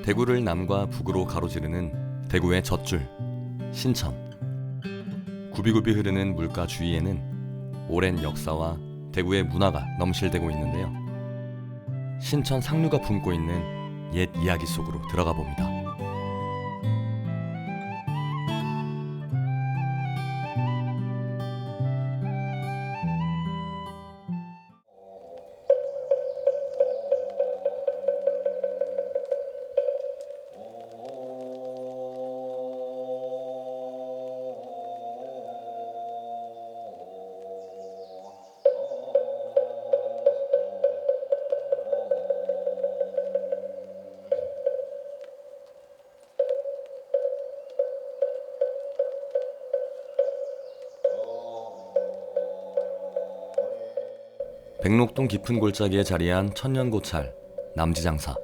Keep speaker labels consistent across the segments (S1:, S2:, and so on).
S1: 대구를 남과 북으로 가로지르는 대구의 젖줄, 신천. 굽이굽이 흐르는 물가 주위에는 오랜 역사와 대구의 문화가 넘실대고 있는데요. 신천 상류가 품고 있는 옛 이야기 속으로 들어가 봅니다. 백록동 깊은 골짜기에 자리한 천년고찰 남지장사.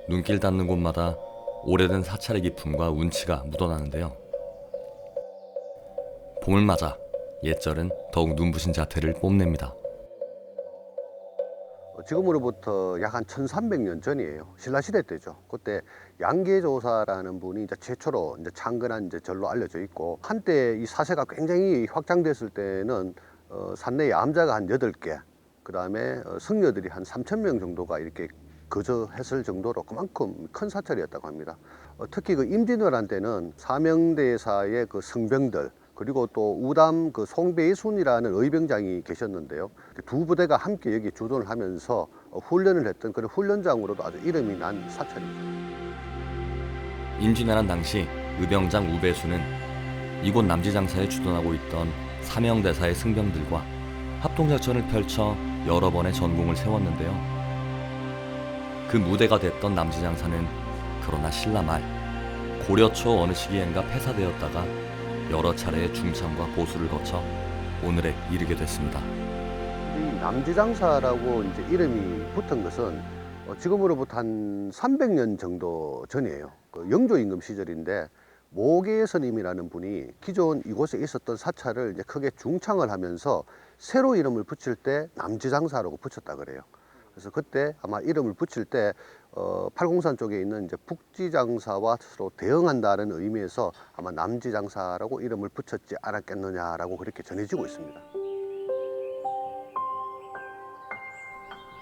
S1: 눈길 닿는 곳마다 오래된 사찰의 기품과 운치가 묻어나는데요. 봄을 맞아 옛절은 더욱 눈부신 자태를 뽐냅니다.
S2: 지금으로부터 약 한 1300년 전이에요. 신라시대 때죠. 그때 양계조사라는 분이 이제 최초로 이제 창건한 이제 절로 알려져 있고, 한때 이 사세가 굉장히 확장됐을 때는 산내에 암자가 한 8개, 그 다음에 승려들이 한 3000명 정도가 이렇게 거주했을 정도로 그만큼 큰 사찰이었다고 합니다. 특히 그 임진왜란 때는 사명대사의 그 승병들, 그리고 또 우담 그 송배순이라는 의병장이 계셨는데요. 두 부대가 함께 여기 주둔을 하면서 훈련을 했던 그런 훈련장으로도 아주 이름이 난 사찰이죠.
S1: 임진왜란 당시 의병장 우배수는 이곳 남지장사에 주둔하고 있던 사명대사의 승병들과 합동작전을 펼쳐 여러 번의 전공을 세웠는데요. 그 무대가 됐던 남지장사는 그러나 신라 말 고려 초 어느 시기엔가 폐사되었다가 여러 차례의 중창과 보수를 거쳐 오늘에 이르게 됐습니다.
S2: 이 남지장사라고 이제 이름이 붙은 것은 지금으로부터 한 300년 정도 전이에요. 그 영조 임금 시절인데 모계 스님이라는 분이 기존 이곳에 있었던 사찰을 이제 크게 중창을 하면서 새로 이름을 붙일 때 남지장사라고 붙였다 그래요. 그래서 그때 아마 이름을 붙일 때 팔공산 쪽에 있는 이제 북지장사와 서로 대응한다는 의미에서 아마 남지장사라고 이름을 붙였지 않았겠느냐라고 그렇게 전해지고 있습니다.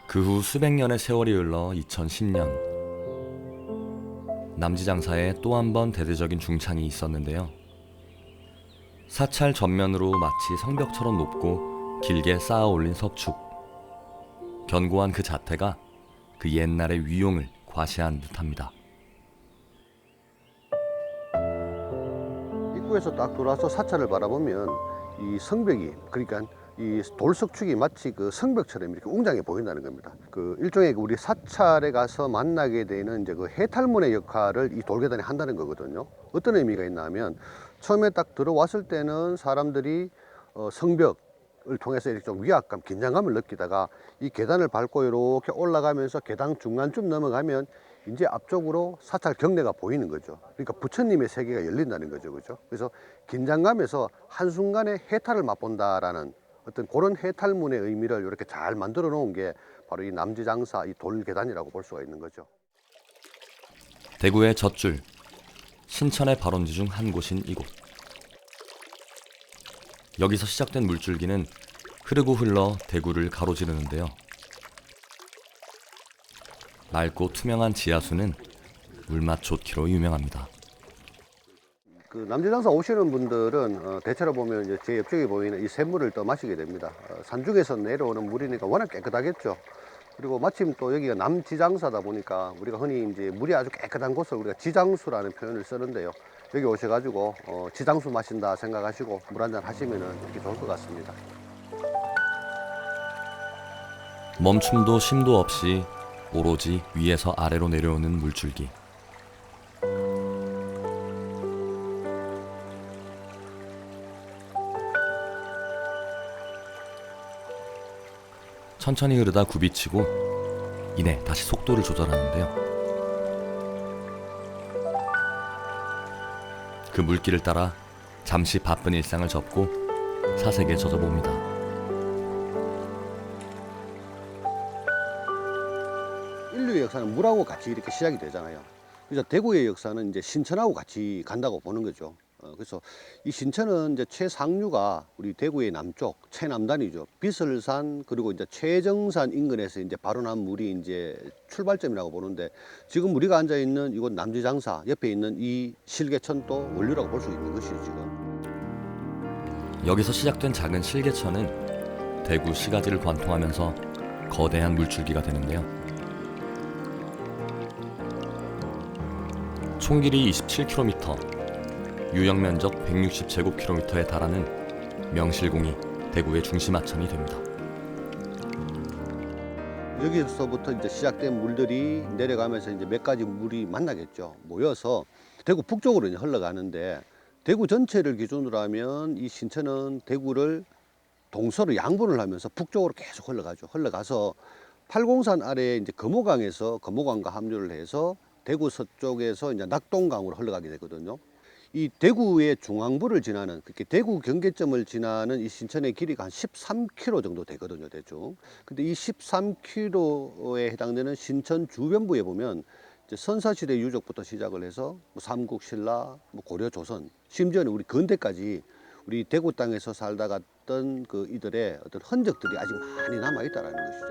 S1: 그 후 수백 년의 세월이 흘러 2010년 남지장사에 또 한 번 대대적인 중창이 있었는데요. 사찰 전면으로 마치 성벽처럼 높고 길게 쌓아 올린 석축. 견고한 그 자태가 그 옛날의 위용을 과시한 듯합니다.
S2: 입구에서 딱 들어와서 사찰을 바라보면 이 성벽이, 그러니까 이 돌석축이 마치 그 성벽처럼 이렇게 웅장해 보인다는 겁니다. 그 일종의 우리 사찰에 가서 만나게 되는 이제 그 해탈문의 역할을 이 돌계단이 한다는 거거든요. 어떤 의미가 있나 하면 처음에 딱 들어왔을 때는 사람들이 성벽을 통해서 이렇게 좀 위압감, 긴장감을 느끼다가 이 계단을 밟고 이렇게 올라가면서 계단 중간쯤 넘어가면 이제 앞쪽으로 사찰 경내가 보이는 거죠. 그러니까 부처님의 세계가 열린다는 거죠. 그죠? 그래서 긴장감에서 한순간에 해탈을 맛본다라는 어떤 그런 해탈문의 의미를 이렇게 잘 만들어 놓은 게 바로 이 남지장사 이 돌계단이라고 볼 수가 있는 거죠.
S1: 대구의 젖줄, 신천의 발원지 중 한 곳인 이곳. 여기서 시작된 물줄기는 흐르고 흘러 대구를 가로지르는데요. 맑고 투명한 지하수는 물맛 좋기로 유명합니다.
S2: 그 남지장사 오시는 분들은 대체로 보면 이제 제 옆쪽에 보이는 이 샘물을 또 마시게 됩니다. 산중에서 내려오는 물이니까 워낙 깨끗하겠죠. 그리고 마침 또 여기가 남지장사다 보니까 우리가 흔히 이제 물이 아주 깨끗한 곳을 우리가 지장수라는 표현을 쓰는데요. 여기 오셔가지고 지장수 마신다 생각하시고 물 한잔 하시면 이렇게 좋을 것 같습니다.
S1: 멈춤도 쉼도 없이 오로지 위에서 아래로 내려오는 물줄기. 천천히 흐르다 굽이치고 이내 다시 속도를 조절하는데요. 그 물길을 따라 잠시 바쁜 일상을 접고 사색에 젖어봅니다.
S2: 인류의 역사는 물하고 같이 이렇게 시작이 되잖아요. 그래서 대구의 역사는 이제 신천하고 같이 간다고 보는 거죠. 그래서 이 신천은 이제 최상류가 우리 대구의 남쪽 최남단이죠. 비설산 그리고 이제 최정산 인근에서 이제 발원한 물이 이제 출발점이라고 보는데, 지금 우리가 앉아 있는 이곳 남지장사 옆에 있는 이 실개천도 원류라고 볼 수 있는 것이죠. 지금
S1: 여기서 시작된 작은 실개천은 대구 시가지를 관통하면서 거대한 물줄기가 되는데요. 총 길이 27km, 유역 면적 160제곱킬로미터에 달하는 명실공히 대구의 중심 하천이 됩니다.
S2: 여기서부터 이제 시작된 물들이 내려가면서 이제 몇 가지 물이 만나겠죠. 모여서 대구 북쪽으로 이제 흘러가는데, 대구 전체를 기준으로 하면 이 신천은 대구를 동서로 양분을 하면서 북쪽으로 계속 흘러가죠. 흘러가서 팔공산 아래에 이제 금호강에서 금호강과 합류를 해서 대구 서쪽에서 이제 낙동강으로 흘러가게 되거든요. 이 대구의 중앙부를 지나는, 그렇게 대구 경계점을 지나는 이 신천의 길이가 한 13km 정도 되거든요, 대충. 근데 이 13km에 해당되는 신천 주변부에 보면 이제 선사시대 유적부터 시작을 해서 뭐 삼국 신라, 뭐 고려 조선, 심지어는 우리 근대까지 우리 대구 땅에서 살다 갔던 그 이들의 어떤 흔적들이 아직 많이 남아 있다는 것이죠.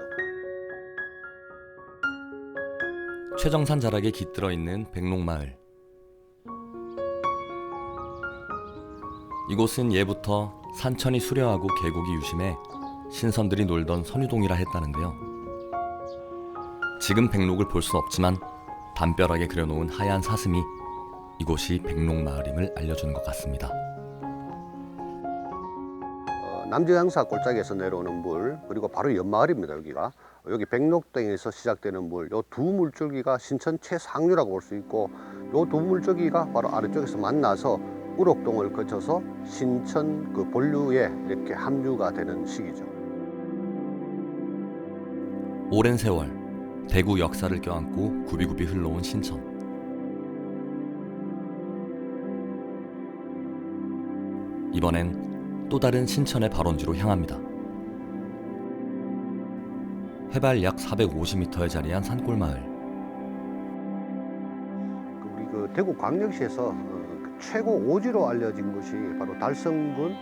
S1: 최정산 자락에 깃들어 있는 백록마을. 이곳은 예부터 산천이 수려하고 계곡이 유심해 신선들이 놀던 선유동이라 했다는데요. 지금 백록을 볼 수는 없지만 담벼락에 그려놓은 하얀 사슴이 이곳이 백록마을임을 알려주는 것 같습니다.
S2: 남지장사 골짜기에서 내려오는 물, 그리고 바로 옆마을입니다. 여기가 여기 백록동에서 시작되는 물, 요 두 물줄기가 신천 최상류라고 볼 수 있고, 요 두 물줄기가 바로 아래쪽에서 만나서 우록동을 거쳐서 신천 그 본류에 이렇게 합류가 되는 시기죠.
S1: 오랜 세월 대구 역사를 껴안고 굽이굽이 흘러온 신천. 이번엔 또 다른 신천의 발원지로 향합니다. 해발 약 450m에 자리한 산골마을.
S2: 우리 그 대구 광역시에서 최고 오지로 알려진 곳이 바로 달성군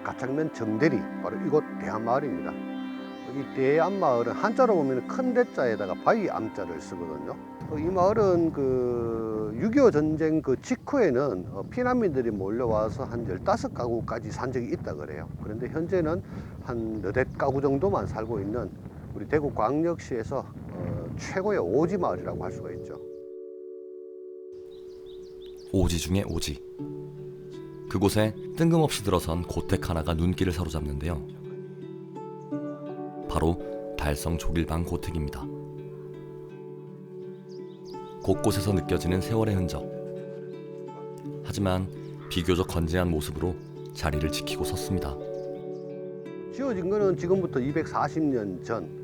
S2: 가창면 정대리, 바로 이곳 대안마을입니다. 이 대안마을은 한자로 보면 큰 대자에다가 바위 암자를 쓰거든요. 이 마을은 그 6.25 전쟁 그 직후에는 피난민들이 몰려와서 한 15가구까지 산 적이 있다 그래요. 그런데 현재는 한 4가구 정도만 살고 있는 우리 대구 광역시에서 최고의 오지 마을이라고 할 수가 있죠.
S1: 오지 중에 오지. 그곳에 뜬금없이 들어선 고택 하나가 눈길을 사로잡는데요. 바로 달성 조길방 고택입니다. 곳곳에서 느껴지는 세월의 흔적. 하지만 비교적 건재한 모습으로 자리를 지키고 섰습니다.
S2: 지어진 거는 지금부터 240년 전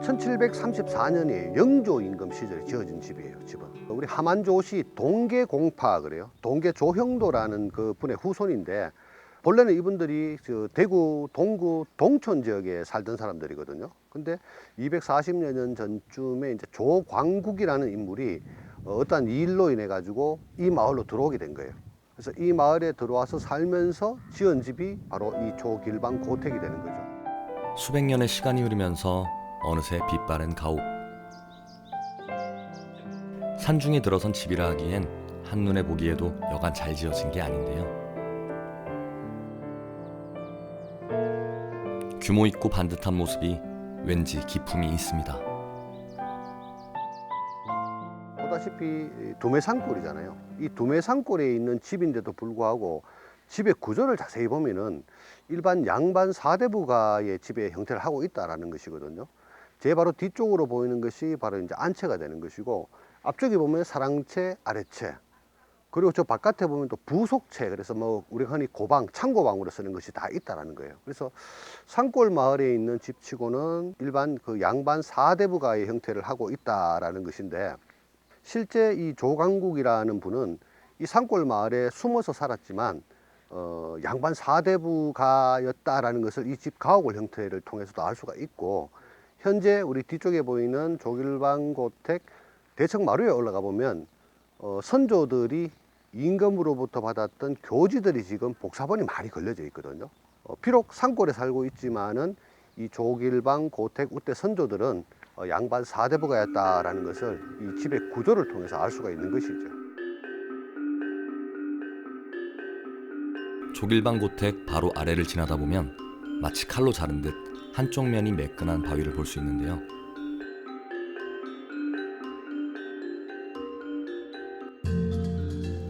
S2: 1734년에 영조 임금 시절에 지어진 집이에요. 집은 우리 하만조시 동계공파 그래요. 동계조형도라는 그 분의 후손인데, 본래는 이분들이 대구 동구 동촌 지역에 살던 사람들이거든요. 근데 240여 년 전쯤에 이제 조광국이라는 인물이 어떠한 일로 인해 가지고 이 마을로 들어오게 된 거예요. 그래서 이 마을에 들어와서 살면서 지은 집이 바로 이 조길방 고택이 되는 거죠.
S1: 수백 년의 시간이 흐르면서 어느새 빛바랜 가옥. 산중에 들어선 집이라 하기엔 한눈에 보기에도 여간 잘 지어진 게 아닌데요. 규모 있고 반듯한 모습이 왠지 기품이 있습니다.
S2: 보다시피 두매산골이잖아요. 이 두매산골에 있는 집인데도 불구하고 집의 구조를 자세히 보면은 일반 양반 사대부가의 집의 형태를 하고 있다라는 것이거든요. 제 바로 뒤쪽으로 보이는 것이 바로 이제 안채가 되는 것이고, 앞쪽에 보면 사랑채, 아래채, 그리고 저 바깥에 보면 또 부속체, 그래서 뭐 우리가 흔히 고방, 창고방으로 쓰는 것이 다 있다라는 거예요. 그래서 산골 마을에 있는 집치고는 일반 그 양반 4대부가의 형태를 하고 있다라는 것인데, 실제 이 조강국이라는 분은 이 산골 마을에 숨어서 살았지만 양반 4대부가였다라는 것을 이 집 가옥을 형태를 통해서도 알 수가 있고, 현재 우리 뒤쪽에 보이는 조길방고택 대청 마루에 올라가 보면 선조들이 임금으로부터 받았던 교지들이 지금 복사본이 많이 걸려져 있거든요. 비록 산골에 살고 있지만은 이 조길방 고택 우대 선조들은 양반 4대부가였다라는 것을 이 집의 구조를 통해서 알 수가 있는 것이죠.
S1: 조길방 고택 바로 아래를 지나다 보면 마치 칼로 자른 듯 한쪽 면이 매끈한 바위를 볼 수 있는데요.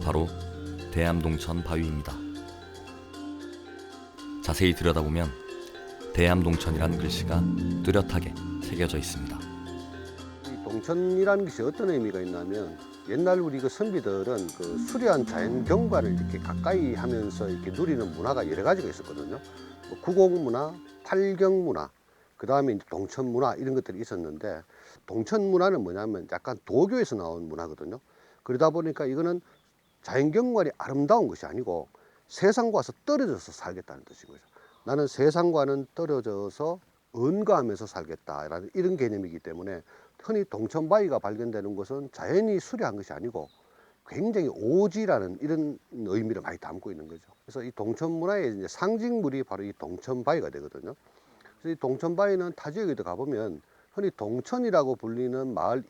S1: 바로 대암동천 바위입니다. 자세히 들여다보면 대암동천이라는 글씨가 뚜렷하게 새겨져 있습니다.
S2: 이 동천이라는 것이 어떤 의미가 있냐면, 옛날 우리 그 선비들은 그 수려한 자연 경관을 이렇게 가까이 하면서 이렇게 누리는 문화가 여러 가지가 있었거든요. 뭐 구곡문화, 팔경문화, 그 다음에 이제 동천문화, 이런 것들이 있었는데, 동천문화는 뭐냐면 약간 도교에서 나온 문화거든요. 그러다 보니까 이거는 자연경관이 아름다운 것이 아니고 세상과 떨어져서 살겠다는 뜻인 거죠. 나는 세상과는 떨어져서 은거하면서 살겠다라는 이런 개념이기 때문에, 흔히 동천바위가 발견되는 것은 자연이 수려한 것이 아니고 굉장히 오지라는 이런 의미를 많이 담고 있는 거죠. 그래서 이 동천문화의 이제 상징물이 바로 이 동천바위가 되거든요. 그래서 이 동천바위는 타 지역에도 가보면 흔히 동천이라고 불리는 마을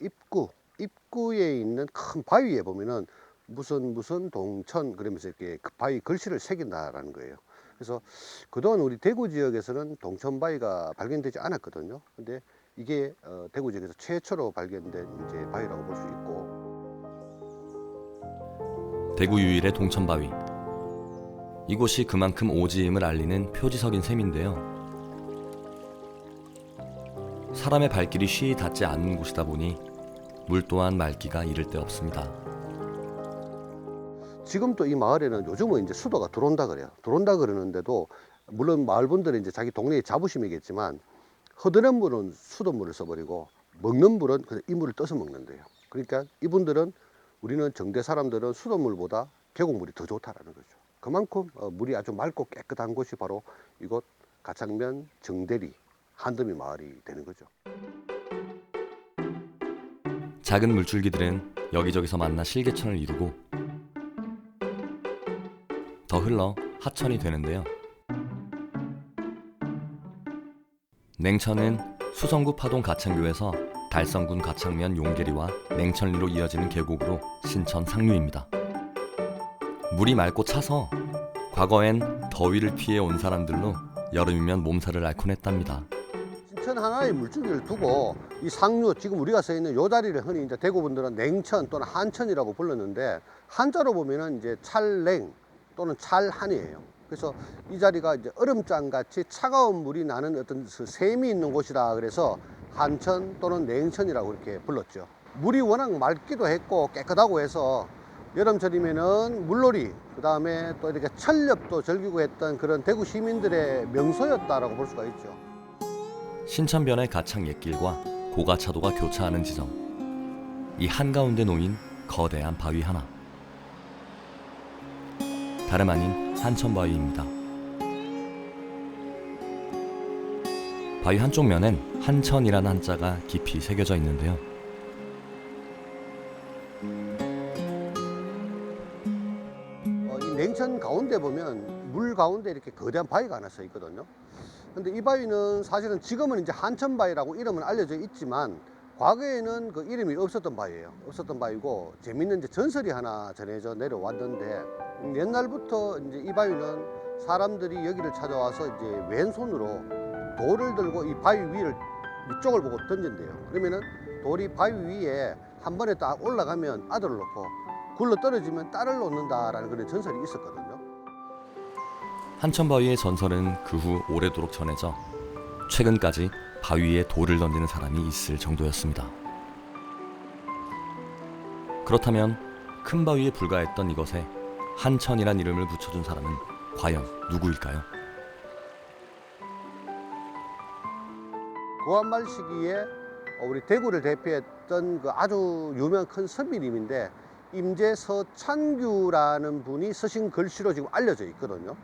S2: 입구에 있는 큰 바위에 보면은 무슨 동천 그러면서 이렇게 그 바위 글씨를 새긴다라는 거예요. 그래서 그동안 우리 대구 지역에서는 동천바위가 발견되지 않았거든요. 근데 이게 대구 지역에서 최초로 발견된 이제 바위라고 볼 수 있고.
S1: 대구 유일의 동천바위. 이곳이 그만큼 오지임을 알리는 표지석인 셈인데요. 사람의 발길이 쉬이 닿지 않는 곳이다 보니 물 또한 맑기가 이를 데 없습니다.
S2: 지금 또 이 마을에는 요즘은 이제 수도가 들어온다 그래요. 들어온다 그러는데도, 물론 마을분들은 이제 자기 동네의 자부심이겠지만, 흐드는 물은 수돗물을 써버리고 먹는 물은 그냥 이 물을 떠서 먹는데요. 그러니까 이분들은, 우리는 정대 사람들은 수돗물보다 계곡물이 더 좋다라는 거죠. 그만큼 물이 아주 맑고 깨끗한 곳이 바로 이곳 가창면 정대리 한더미 마을이 되는 거죠.
S1: 작은 물줄기들은 여기저기서 만나 실개천을 이루고 더 흘러 하천이 되는데요. 냉천은 수성구 파동 가창교에서 달성군 가창면 용계리와 냉천리로 이어지는 계곡으로 신천 상류입니다. 물이 맑고 차서 과거엔 더위를 피해 온 사람들로 여름이면 몸살을 앓곤 했답니다.
S2: 신천 하나의 물줄기를 두고 이 상류, 지금 우리가 서 있는 요 자리를 흔히 이제 대구분들은 냉천 또는 한천이라고 불렀는데, 한자로 보면은 이제 찰냉 또는 찰한이에요. 그래서 이 자리가 이제 얼음장 같이 차가운 물이 나는 어떤 샘이 있는 곳이라 그래서 한천 또는 냉천이라고 이렇게 불렀죠. 물이 워낙 맑기도 했고 깨끗하고 해서 여름철이면은 물놀이, 그 다음에 또 이렇게 철렵도 즐기고 했던 그런 대구 시민들의 명소였다라고 볼 수가 있죠.
S1: 신천변의 가창 옛길과 고가차도가 교차하는 지점. 이 한가운데 놓인 거대한 바위 하나. 다름 아닌 한천바위입니다. 바위 한쪽 면엔 한천이라는 한자가 깊이 새겨져 있는데요.
S2: 이 냉천 가운데 보면 물 가운데 이렇게 거대한 바위가 하나 서 있거든요. 근데 이 바위는 사실은 지금은 이제 한천바위라고 이름은 알려져 있지만, 과거에는 그 이름이 없었던 바위예요. 없었던 바위고, 재밌는 이제 전설이 하나 전해져 내려왔는데, 옛날부터 이제 이 바위는 사람들이 여기를 찾아와서 이제 왼손으로 돌을 들고 이 바위 위를 위쪽을 보고 던진대요. 그러면은 돌이 바위 위에 한 번에 딱 올라가면 아들을 놓고, 굴러 떨어지면 딸을 놓는다라는 그런 전설이 있었거든요.
S1: 한천바위의 전설은 그 후 오래도록 전해져 최근까지 바위에 돌을 던지는 사람이 있을 정도였습니다. 그렇다면 큰 바위에 불과했던 이것에 한천이란 이름을 붙여준 사람은 과연 누구일까요?
S2: 구한말 시기에 우리 대구를 대표했던 그 아주 유명한 큰 선비님인데 임재서창규라는 분이 쓰신 글씨로 지금 알려져 있거든요.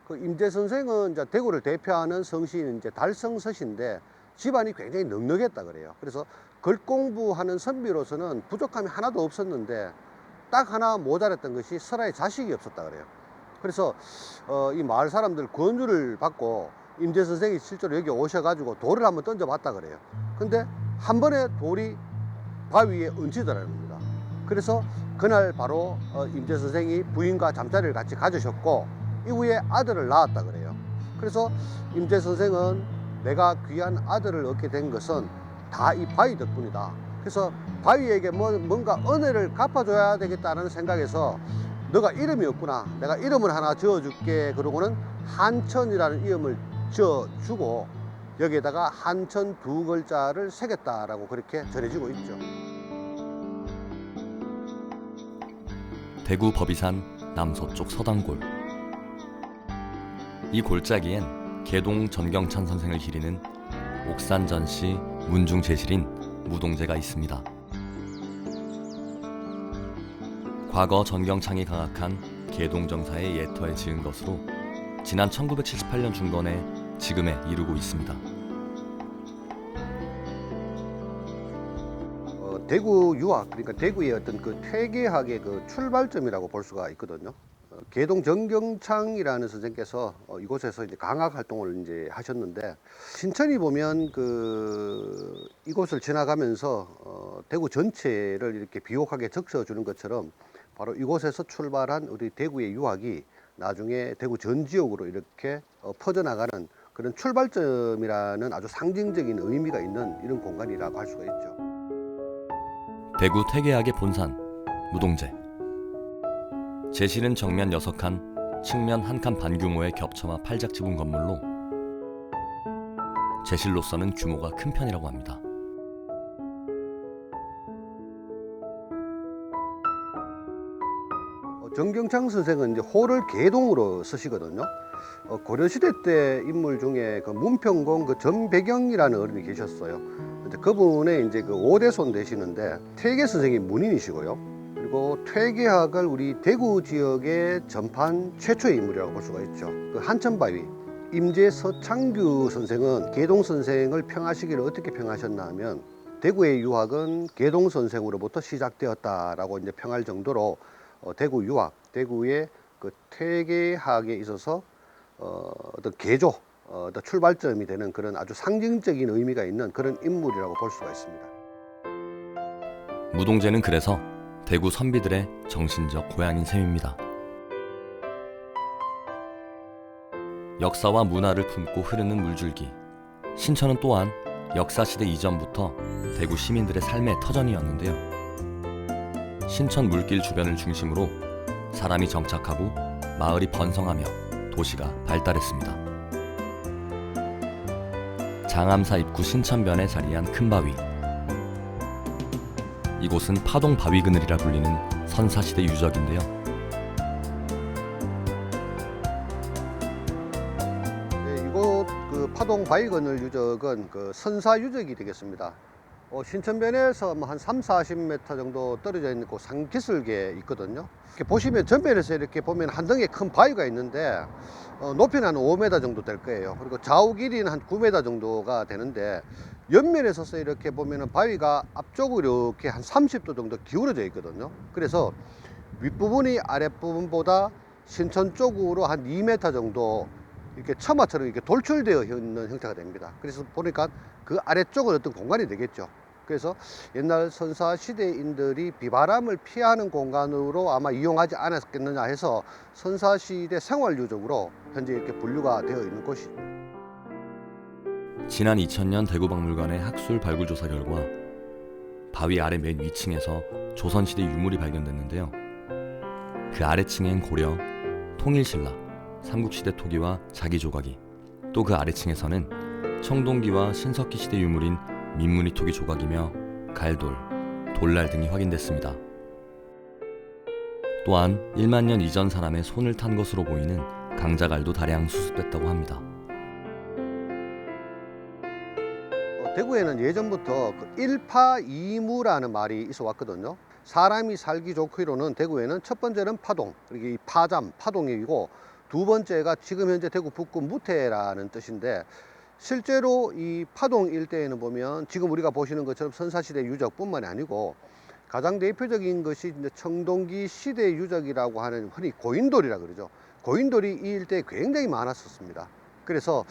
S2: 그 임재 선생은 이제 대구를 대표하는 성씨인 이제 달성서신데 집안이 굉장히 넉넉했다 그래요. 그래서 글 공부하는 선비로서는 부족함이 하나도 없었는데 딱 하나 모자랐던 것이 설아에 자식이 없었다 그래요. 그래서 이 마을 사람들 권유를 받고 임재 선생이 실제로 여기 오셔가지고 돌을 한번 던져봤다 그래요. 근데 한 번에 돌이 바위에 얹히더라는 겁니다. 그래서 그날 바로 임재 선생이 부인과 잠자리를 같이 가지셨고 이후에 아들을 낳았다 그래요. 그래서 임재 선생은 내가 귀한 아들을 얻게 된 것은 다 이 바위 덕분이다. 그래서 바위에게 뭔가 은혜를 갚아줘야 되겠다는 생각에서 너가 이름이 없구나. 내가 이름을 하나 지어줄게. 그러고는 한천이라는 이름을 지어주고 여기에다가 한천 두 글자를 새겼다라고 그렇게 전해지고 있죠.
S1: 대구 법이산 남서쪽 서당골. 이 골짜기엔 개동 전경찬 선생을 기리는 옥산 전시 문중 제실인 무동제가 있습니다. 과거 전경창이 강악한 개동 정사의 예터에 지은 것으로 지난 1978년 중건에 지금에 이르고 있습니다.
S2: 대구 유학, 그러니까 대구의 어떤 그 퇴계학의 그 출발점이라고 볼 수가 있거든요. 개동 전경창이라는 선생께서 이곳에서 이제 강학 활동을 이제 하셨는데 신천이 보면 이곳을 지나가면서 대구 전체를 이렇게 비옥하게 적셔주는 것처럼 바로 이곳에서 출발한 우리 대구의 유학이 나중에 대구 전 지역으로 이렇게 퍼져나가는 그런 출발점이라는 아주 상징적인 의미가 있는 이런 공간이라고 할 수가 있죠.
S1: 대구 퇴계학의 본산 무동제. 제실은 정면 6칸, 측면 1칸 반 규모의 겹쳐마 8작 지붕 건물로 제실로서는 규모가 큰 편이라고 합니다.
S2: 전경창 선생은 이제 호를 개동으로 쓰시거든요. 고려시대 때 인물 중에 그 문평공 그 전배경이라는 어른이 계셨어요. 이제 그분의 이제 그 5대손 되시는데 퇴계 선생이 문인이시고요. 그리고 퇴계학을 우리 대구 지역에 전파한 최초의 인물이라고 볼 수가 있죠. 그 한천바위 임재서창규 선생은 개동 선생을 평하시기를 어떻게 평하셨나 하면 대구의 유학은 개동 선생으로부터 시작되었다라고 이제 평할 정도로 대구 유학, 대구의 그 퇴계학에 있어서 어떤 개조, 어떤 출발점이 되는 그런 아주 상징적인 의미가 있는 그런 인물이라고 볼 수가 있습니다.
S1: 무동제는 그래서 대구 선비들의 정신적 고향인 셈입니다. 역사와 문화를 품고 흐르는 물줄기. 신천은 또한 역사시대 이전부터 대구 시민들의 삶의 터전이었는데요. 신천 물길 주변을 중심으로 사람이 정착하고 마을이 번성하며 도시가 발달했습니다. 장암사 입구 신천변에 자리한 큰바위. 이곳은 파동 바위그늘이라 불리는 선사시대 유적인데요.
S2: 네, 이곳 그 파동 바위그늘 유적은 그 선사 유적이 되겠습니다. 신천변에서 뭐 한 30-40m 정도 떨어져 있는 그 상기슭에 있거든요. 이렇게 보시면 전면에서 이렇게 보면 한 덩이 큰 바위가 있는데 높이는 한 5m 정도 될 거예요. 그리고 좌우 길이는 한 9m 정도가 되는데 옆면에 서서 이렇게 보면은 바위가 앞쪽으로 이렇게 한 30도 정도 기울어져 있거든요. 그래서 윗부분이 아랫부분보다 신천 쪽으로 한 2m 정도 이렇게 처마처럼 이렇게 돌출되어 있는 형태가 됩니다. 그래서 보니까 그 아래쪽은 어떤 공간이 되겠죠. 그래서 옛날 선사 시대인들이 비바람을 피하는 공간으로 아마 이용하지 않았겠느냐 해서 선사 시대 생활 유적으로 현재 이렇게 분류가 되어 있는 곳이죠.
S1: 지난 2000년 대구박물관의 학술 발굴 조사 결과 바위 아래 맨 위층에서 조선시대 유물이 발견됐는데요. 그 아래층엔 고려, 통일신라, 삼국시대 토기와 자기조각이, 또 그 아래층에서는 청동기와 신석기 시대 유물인 민무늬 토기 조각이며 갈돌, 돌날 등이 확인됐습니다. 또한 1만 년 이전 사람의 손을 탄 것으로 보이는 강자갈도 다량 수습됐다고 합니다.
S2: 대구에는 예전부터 그 일파이무라는 말이 있어 왔거든요. 사람이 살기 좋기로는 대구에는 첫 번째는 파동, 그리고 이 파잠, 파동이고, 두 번째가 지금 현재 대구 북구 무태라는 뜻인데, 실제로 이 파동 일대에는 보면 지금 우리가 보시는 것처럼 선사시대 유적뿐만이 아니고 가장 대표적인 것이 이제 청동기 시대 유적이라고 하는 흔히 고인돌이라 그러죠. 고인돌이 이 일대에 굉장히 많았었습니다. 그래서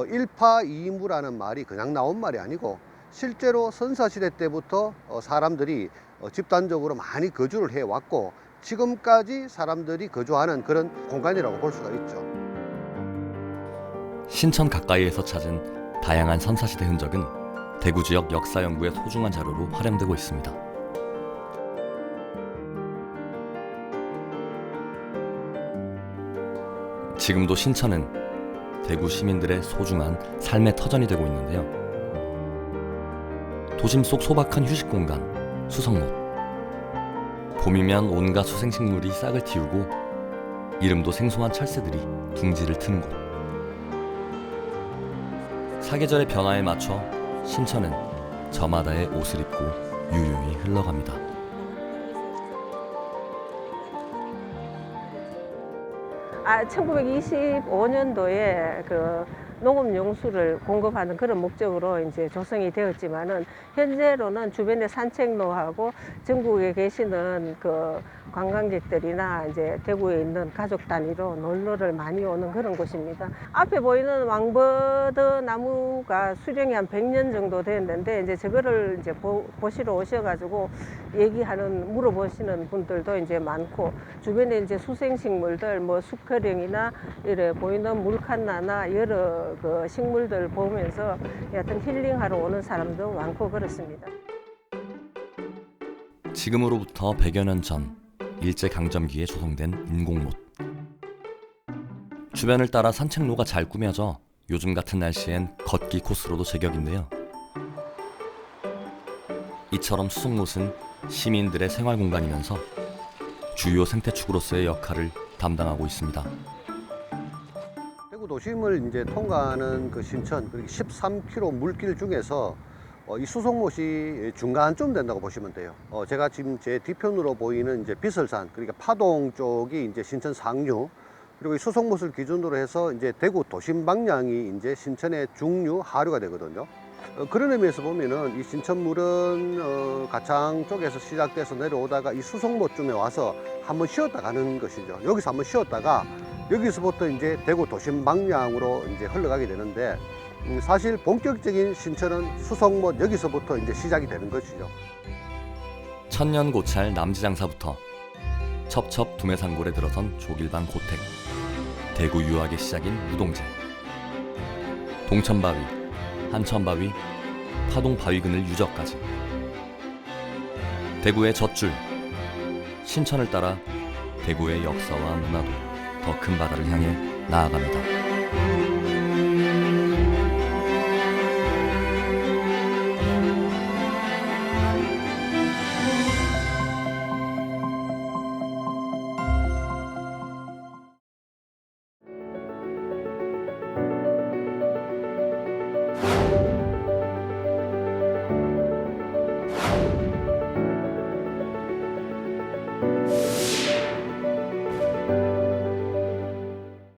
S2: 일파이무라는 말이 그냥 나온 말이 아니고 실제로 선사시대 때부터 사람들이 집단적으로 많이 거주를 해왔고 지금까지 사람들이 거주하는 그런 공간이라고 볼 수가 있죠.
S1: 신천 가까이에서 찾은 다양한 선사시대 흔적은 대구 지역 역사 연구의 소중한 자료로 활용되고 있습니다. 지금도 신천은 대구 시민들의 소중한 삶의 터전이 되고 있는데요. 도심 속 소박한 휴식 공간, 수성못. 봄이면 온갖 수생식물이 싹을 틔우고 이름도 생소한 철새들이 둥지를 트는 곳. 사계절의 변화에 맞춰 신천은 저마다의 옷을 입고 유유히 흘러갑니다.
S3: 아, 1925년도에 그 농업용수를 공급하는 그런 목적으로 이제 조성이 되었지만은 현재로는 주변의 산책로하고 전국에 계시는 그 관광객들이나 이제 대구에 있는 가족 단위로 놀러를 많이 오는 그런 곳입니다. 앞에 보이는 왕버드 나무가 수령이 한 100년 정도 됐는데 이제 저거를 이제 보시러 오셔가지고 물어보시는 분들도 이제 많고 주변에 이제 수생식물들 뭐 수커령이나 이래 보이는 물칸나나 여러 그 식물들 보면서 여하튼 힐링하러 오는 사람도 많고 그렇습니다.
S1: 지금으로부터 100여 년 전 일제강점기에 조성된 인공못. 주변을 따라 산책로가 잘 꾸며져 요즘 같은 날씨엔 걷기 코스로도 제격인데요. 이처럼 수성못은 시민들의 생활 공간이면서 주요 생태축으로서의 역할을 담당하고 있습니다.
S2: 대구 도심을 이제 통과하는 그 신천, 그리고 13km 물길 중에서 이 수성못이 중간쯤 된다고 보시면 돼요. 제가 지금 제 뒤편으로 보이는 이제 비설산, 그러니까 파동 쪽이 이제 신천 상류, 그리고 이 수성못을 기준으로 해서 이제 대구 도심 방향이 이제 신천의 중류, 하류가 되거든요. 그런 의미에서 보면은 이 신천물은 가창 쪽에서 시작돼서 내려오다가 이 수성못쯤에 와서 한번 쉬었다 가는 것이죠. 여기서 한번 쉬었다가 여기서부터 이제 대구 도심 방향으로 이제 흘러가게 되는데 사실 본격적인 신천은 수성못 여기서부터 이제 시작이 되는 것이죠.
S1: 천년 고찰 남지장사부터 첩첩 두매산골에 들어선 조길방 고택, 대구 유학의 시작인 무동제, 동천바위, 한천바위, 파동바위근을 유적까지 대구의 젖줄, 신천을 따라 대구의 역사와 문화도 더 큰 바다를 향해 나아갑니다.